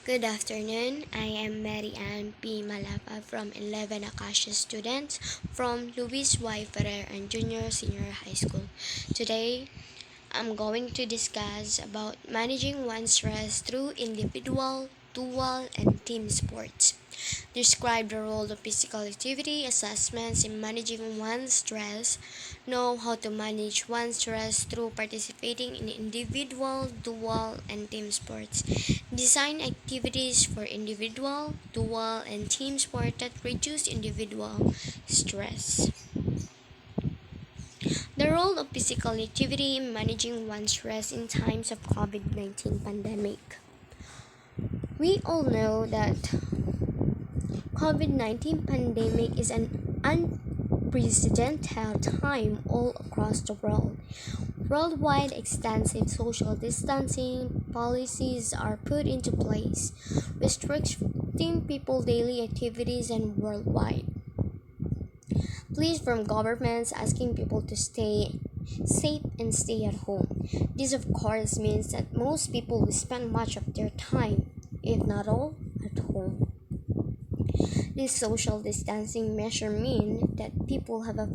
Good afternoon. I am Mary Ann P. Malapa from 11 Acacia students from Luis Y. Ferrer and Junior Senior High School. Today, I'm going to discuss about managing one's stress through individual, dual, and team sports. Describe the role of physical activity assessments in managing one's stress. Know how to manage one's stress through participating in individual, dual, and team sports. Design activities for individual, dual, and team sport that reduce individual stress. The role of physical activity in managing one's stress in times of COVID-19 pandemic. We all know that COVID-19 pandemic is an unprecedented time all across the world. Worldwide, extensive social distancing policies are put into place, restricting people's daily activities and worldwide. Pleas from governments asking people to stay safe and stay at home. This, of course, means that most people will spend much of their time, if not all, at home. This social distancing measure mean that people have a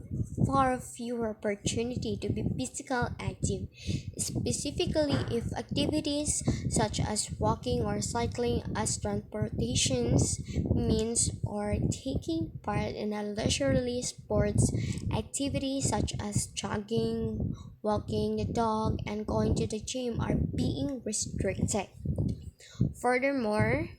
far fewer opportunity to be physical active, specifically if activities such as walking or cycling as transportations means or taking part in a leisurely sports activity such as jogging, walking the dog, and going to the gym are being restricted. Furthermore,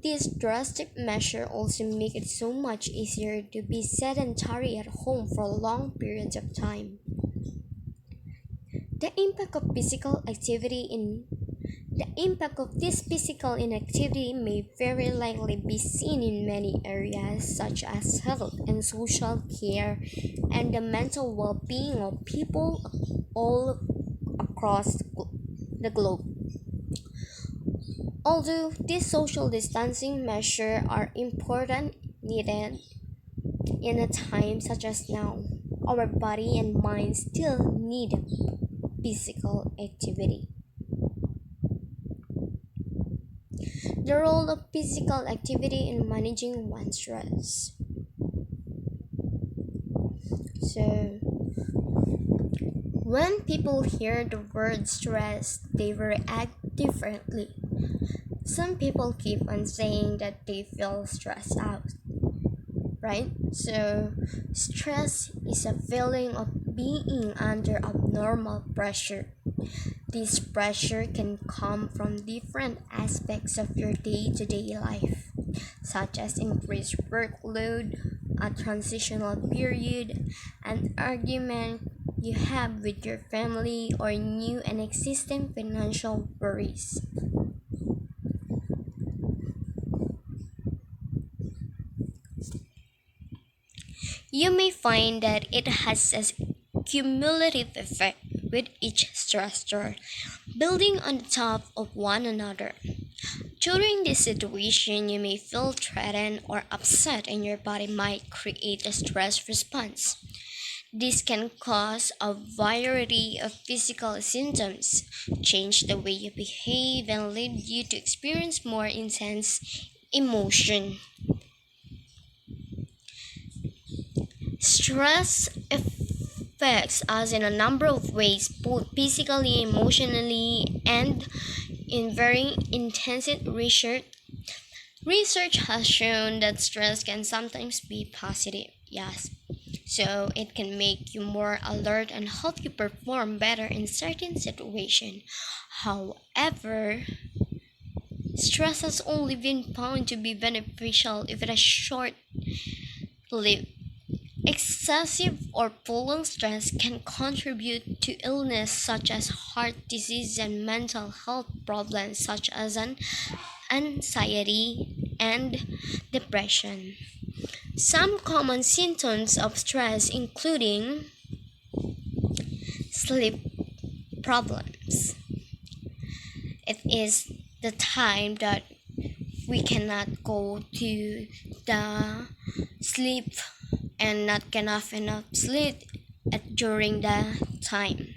this drastic measure also make it so much easier to be sedentary at home for long periods of time. The impact of physical activity in the impact of this physical inactivity may very likely be seen in many areas such as health and social care and the mental well-being of people all across the globe. Although these social distancing measures are important needed in a time such as now, our body and mind still need physical activity. The role of physical activity in managing one's stress. So, when people hear the word stress, they react differently. Some people keep on saying that they feel stressed out, right? So, stress is a feeling of being under abnormal pressure. This pressure can come from different aspects of your day to day life, such as increased workload, a transitional period, an argument you have with your family, or new and existing financial worries. You may find that it has a cumulative effect with each stressor, building on top of one another. During this situation, you may feel threatened or upset, and your body might create a stress response. This can cause a variety of physical symptoms, change the way you behave, and lead you to experience more intense emotion. Stress affects us in a number of ways, both physically, emotionally, and in very intensive research. Research has shown that stress can sometimes be positive, yes. So it can make you more alert and help you perform better in certain situations. However, stress has only been found to be beneficial if it is short lived. Excessive or prolonged stress can contribute to illness such as heart disease and mental health problems such as anxiety and depression. Some common symptoms of stress including sleep problems. It is the time that we cannot go to the sleep and not get enough sleep during the time,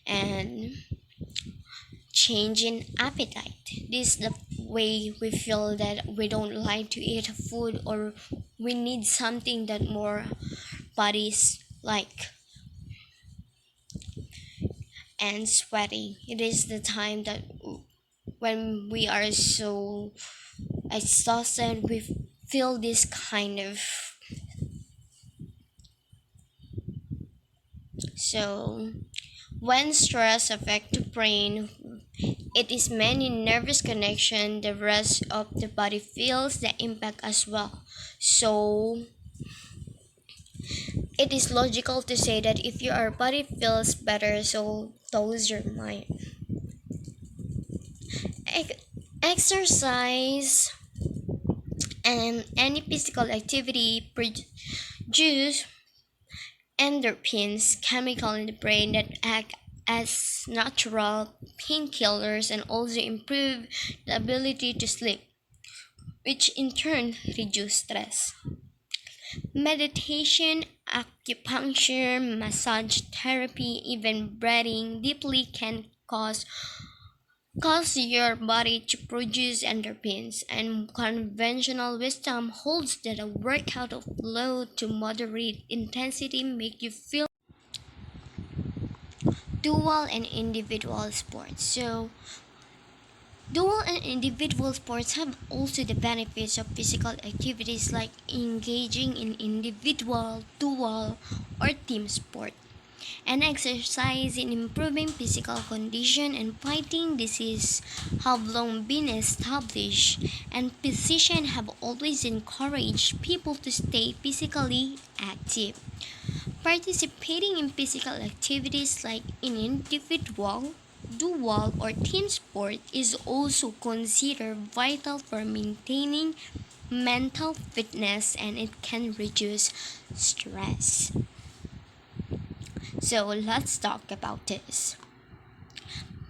and change in appetite. way we feel that we don't like to eat food, or we need something that more bodies like, and sweating. It is the time that when we are so exhausted, we feel this kind of. So when stress affects the brain, it is many nervous connection. The rest of the body feels the impact as well. So it is logical to say that if your body feels better, so does your mind. Exercise and any physical activity produce endorphins, chemical in the brain that act as natural painkillers and also improve the ability to sleep, which in turn reduce stress. Meditation, acupuncture, massage therapy, even breathing deeply can cause your body to produce endorphins, and conventional wisdom holds that a workout of low to moderate intensity make you feel dual and individual sports. So dual and individual sports have also the benefits of physical activities like engaging in individual, dual, or team sport, and exercise in improving physical condition and fighting disease have long been established, and physicians have always encouraged people to stay physically active. Participating in physical activities like in individual, dual, or team sport is also considered vital for maintaining mental fitness, and it can reduce stress. So let's talk about this.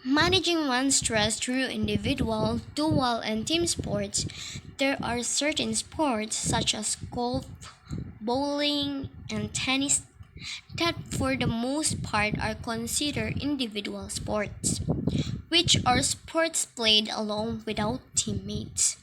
Managing one's stress through individual, dual, and team sports. There are certain sports such as golf, bowling, and tennis that for the most part are considered individual sports, which are sports played alone without teammates.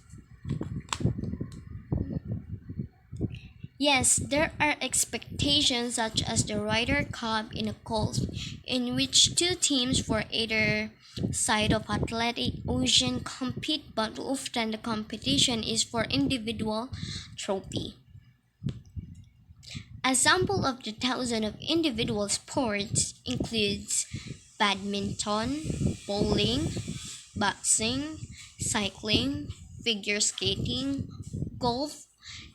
Yes, there are expectations such as the Ryder Cup in a golf, in which two teams for either side of Atlantic Ocean compete, but often the competition is for individual trophy. Example of the thousand of individual sports includes badminton, bowling, boxing, cycling, figure skating, golf,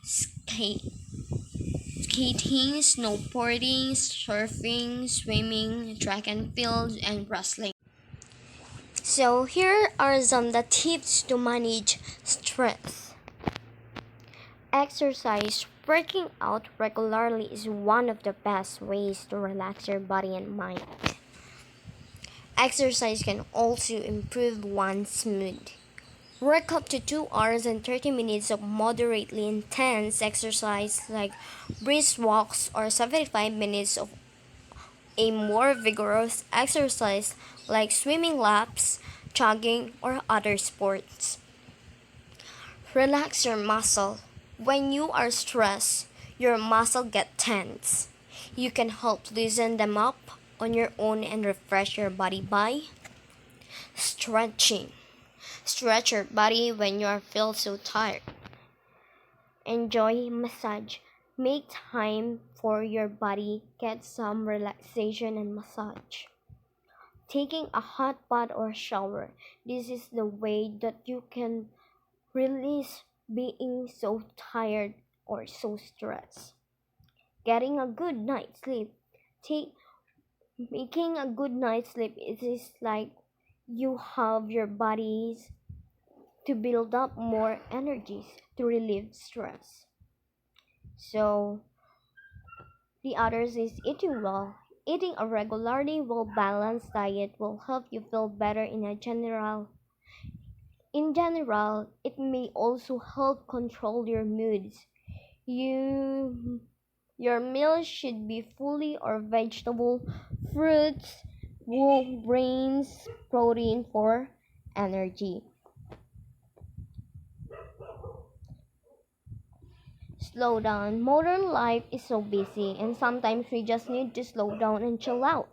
skating, snowboarding, surfing, swimming, track and field, and wrestling. So here are some the tips to manage stress. Exercise. Working out regularly is one of the best ways to relax your body and mind. Exercise can also improve one's mood. Work up to 2 hours and 30 minutes of moderately intense exercise like brisk walks, or 75 minutes of a more vigorous exercise like swimming laps, jogging, or other sports. Relax your muscle. When you are stressed, your muscle get tense. You can help loosen them up on your own and refresh your body by stretching. Stretch your body when you feel so tired. Enjoy massage. Make time for your body. Get some relaxation and massage. Taking a hot bath or shower. This is the way that you can release being so tired or so stressed. Getting a good night's sleep. Take Making a good night's sleep is like you have your bodies to build up more energies to relieve stress. So the others is eating well. Eating a regularly well balanced diet will help you feel better in a general. In general, it may also help control your moods. You Your meals should be fully or vegetable, fruits, whole grains, protein for energy. slow down. Modern life is so busy, and sometimes we just need to slow down and chill out.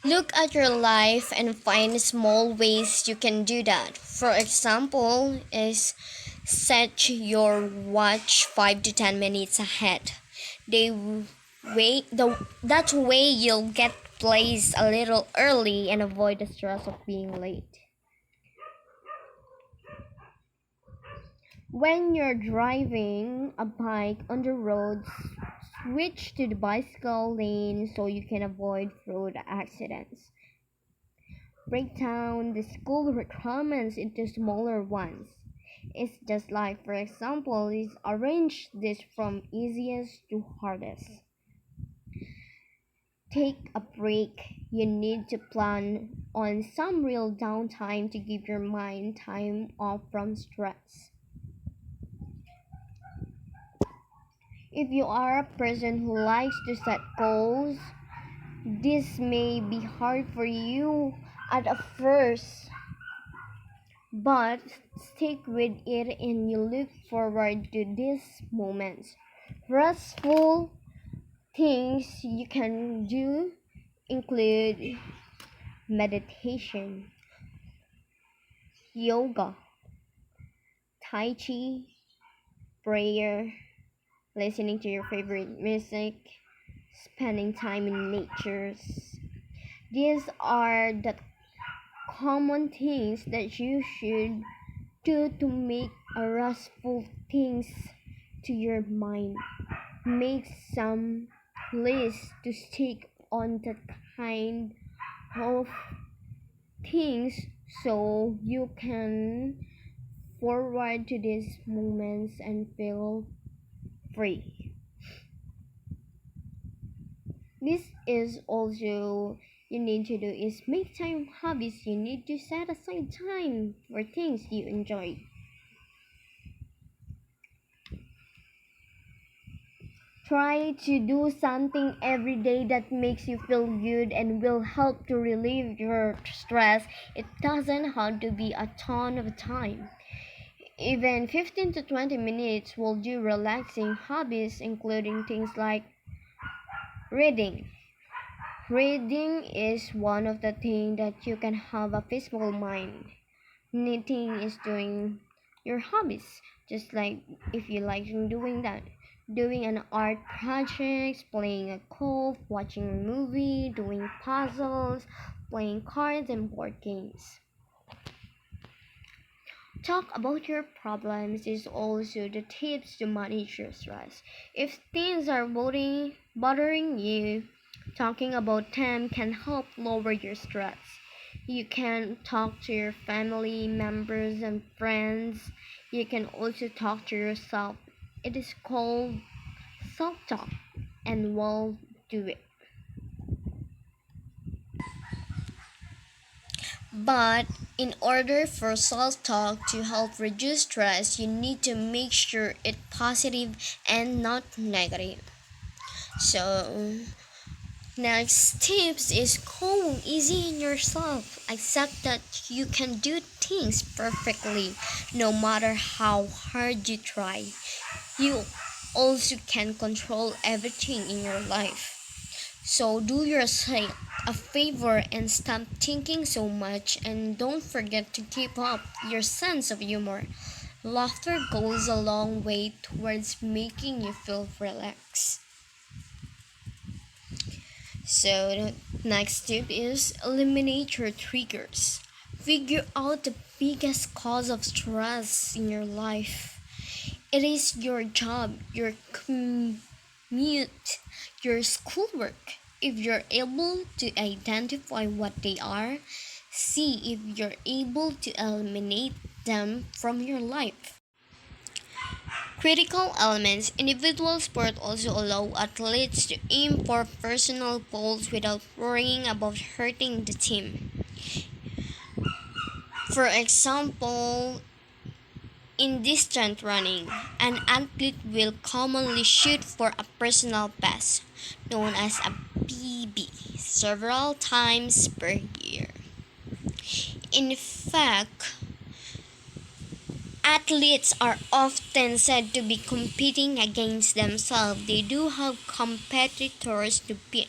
Look at your life and find small ways you can do that. For example, is set your watch 5 to 10 minutes ahead. They that way you'll get placed a little early and avoid the stress of being late. When you're driving a bike on the road, switch to the bicycle lane so you can avoid road accidents. Break down the school requirements into smaller ones. It's just like, for example, is arrange this from easiest to hardest. Take a break. You need to plan on some real downtime to give your mind time off from stress. If you are a person who likes to set goals, this may be hard for you at a first, but stick with it and you look forward to these moments. Restful things you can do include meditation, yoga, tai chi, prayer, listening to your favorite music, spending time in nature. These are the common things that you should do to make a restful things to your mind. Make some list to stick on that kind of things so you can forward to these moments and feel free. This is also you need to do is make time hobbies. You need to set aside time for things you enjoy. Try to do something every day that makes you feel good and will help to relieve your stress. It doesn't have to be a ton of time. Even 15 to 20 minutes will do. Relaxing hobbies including things like reading. Reading is one of the things that you can have a peaceful mind. Knitting is doing your hobbies, just like if you like doing that. Doing an art project, playing a golf, watching a movie, doing puzzles, playing cards and board games. Talk about your problems is also the tips to manage your stress. If things are bothering you, talking about them can help lower your stress. You can talk to your family members and friends. You can also talk to yourself. It is called self talk, and we'll do it. But in order for self talk to help reduce stress, you need to make sure it's positive and not negative. So, next tips is go easy on yourself. Accept that you can do things perfectly no matter how hard you try. You also can control everything in your life. So do yourself a favor and stop thinking so much and don't forget to keep up your sense of humor. Laughter goes a long way towards making you feel relaxed. So the next tip is eliminate your triggers. Figure out the biggest cause of stress in your life. It is your job, your commute, your schoolwork. If you're able to identify what they are, see if you're able to eliminate them from your life. Critical elements. Individual sport also allow athletes to aim for personal goals without worrying about hurting the team. For example, in distance running, an athlete will commonly shoot for a personal best, known as a PB, several times per year. In fact, Athletes are often said to be competing against themselves. They do have competitors to beat,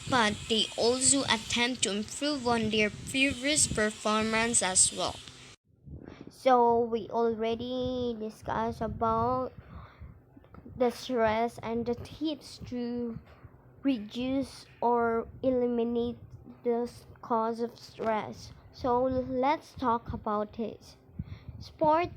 but they also attempt to improve on their previous performance as well. So we already discussed about the stress and the tips to reduce or eliminate the cause of stress. So let's talk about it. Sport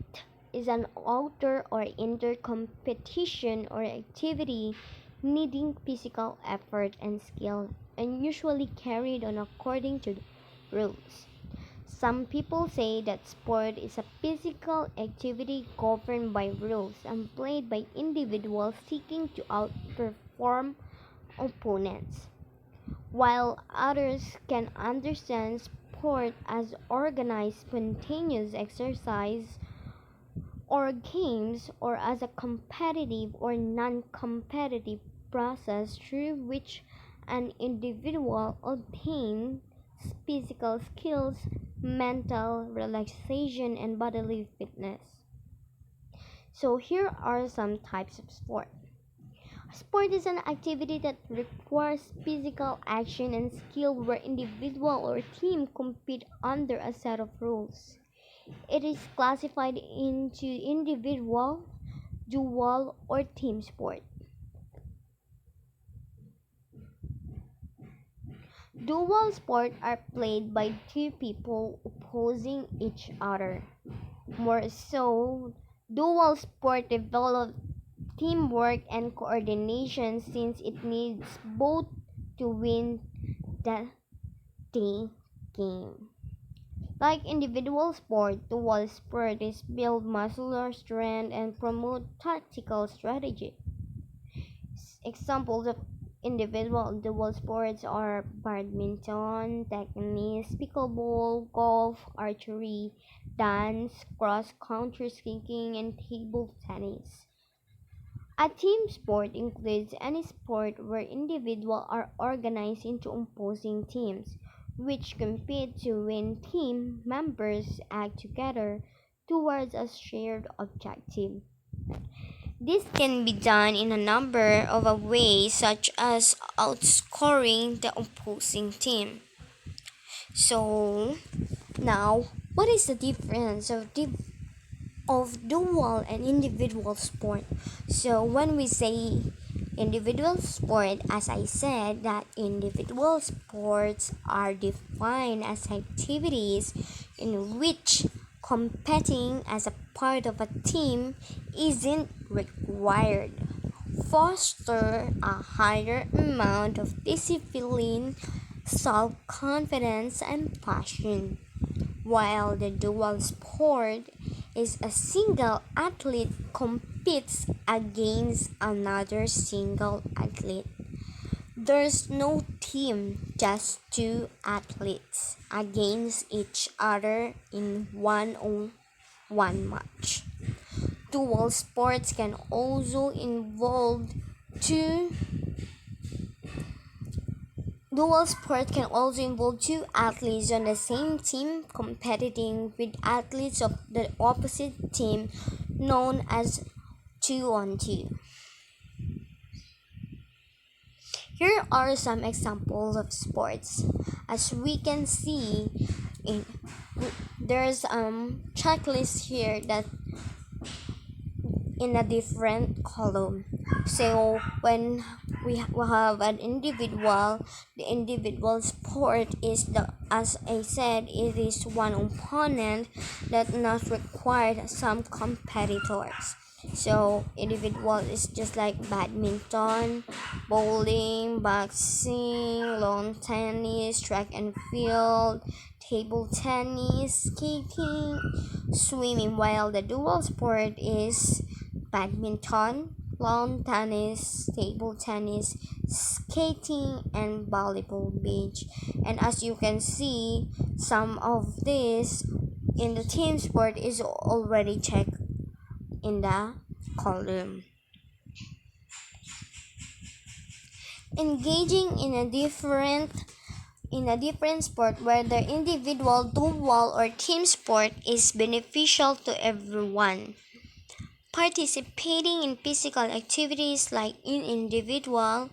is an outdoor or indoor competition or activity needing physical effort and skill and usually carried on according to rules. Some people say that sport is a physical activity governed by rules and played by individuals seeking to outperform opponents, while others can understand sport as organized spontaneous exercise or games or as a competitive or non-competitive process through which an individual obtains physical skills, mental relaxation, and bodily fitness. So here are some types of sport. Sport is an activity that requires physical action and skill where individual or team compete under a set of rules. It is classified into individual, dual, or team sport. Dual sport are played by two people opposing each other. More so, dual sport develop teamwork and coordination since it needs both to win the game. Like individual sport, dual sport is build muscular strength and promote tactical strategy. Examples of individual dual sports are badminton, tennis, pickleball, golf, archery, dance, cross-country skiing, and table tennis. A team sport includes any sport where individuals are organized into opposing teams, which compete to win. Team members act together towards a shared objective. This can be done in a number of ways, such as outscoring the opposing team. So, now, what is the difference of dual and individual sport? So, when we say individual sport, as I said, that individual sports are defined as activities in which competing as a part of a team isn't required. Foster a higher amount of discipline, self confidence, and passion, while the dual sport is a single athlete competes against another single athlete. There's no team, just two athletes against each other in one match. Dual sports can also involve two Dual sport can also involve two athletes on the same team competing with athletes of the opposite team, known as 2-on-2. Here are some examples of sports. As we can see, in, there's checklist here that in a different column. So when we have an individual, the individual sport is the, as I said, it is one opponent that not required some competitors. So individual is just like badminton, bowling, boxing, lawn tennis, track and field, table tennis, skating, swimming, while the dual sport is badminton, lawn tennis, table tennis, skating, and volleyball beach. And as you can see, some of this in the team sport is already checked in the column. Engaging in a different in a different sport, whether individual, dual, or team sport, is beneficial to everyone. Participating in physical activities like in individual,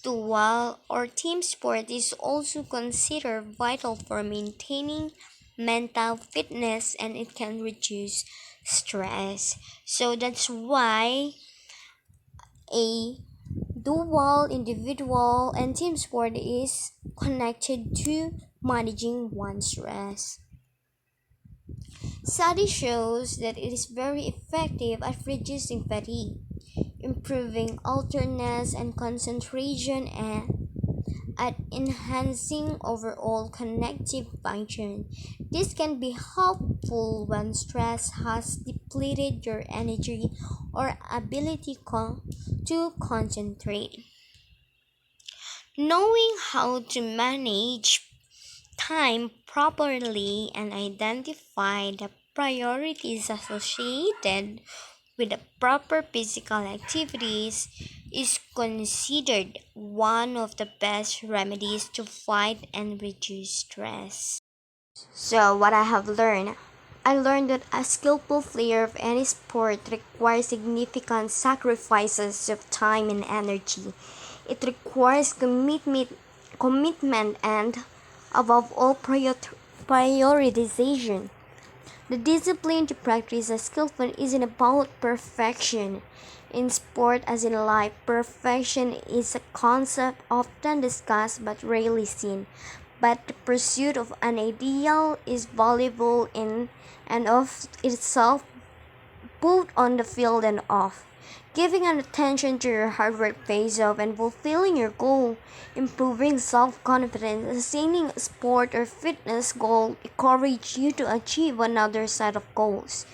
dual, or team sport is also considered vital for maintaining mental fitness, and it can reduce stress. So that's why a dual, individual, and team sport is connected to managing one's stress. Study shows that it is very effective at reducing fatigue, improving alertness and concentration, and at enhancing overall cognitive function. This can be helpful when stress has depleted your energy or ability to concentrate. Knowing how to manage time properly and identify the priorities associated with the proper physical activities is considered one of the best remedies to fight and reduce stress. So, what I learned that a skillful player of any sport requires significant sacrifices of time and energy. It requires commitment and, above all, prioritization. The discipline to practice a skillful isn't about perfection. In sport as in life, perfection is a concept often discussed but rarely seen. But the pursuit of an ideal is valuable in and of itself, both on the field and off. Giving an attention to your hard work pays off and fulfilling your goal, improving self-confidence, attaining a sport or fitness goal encourage you to achieve another set of goals.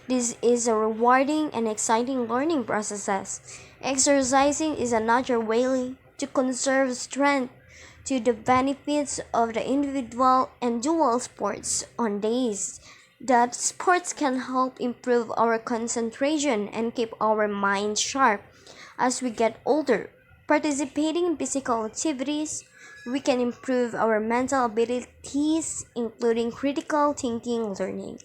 This is a rewarding and exciting learning process. Exercising is a natural way to conserve strength to the benefits of the individual and dual sports on days that sports can help improve our concentration and keep our minds sharp as we get older. Participating in physical activities, we can improve our mental abilities, including critical thinking learning.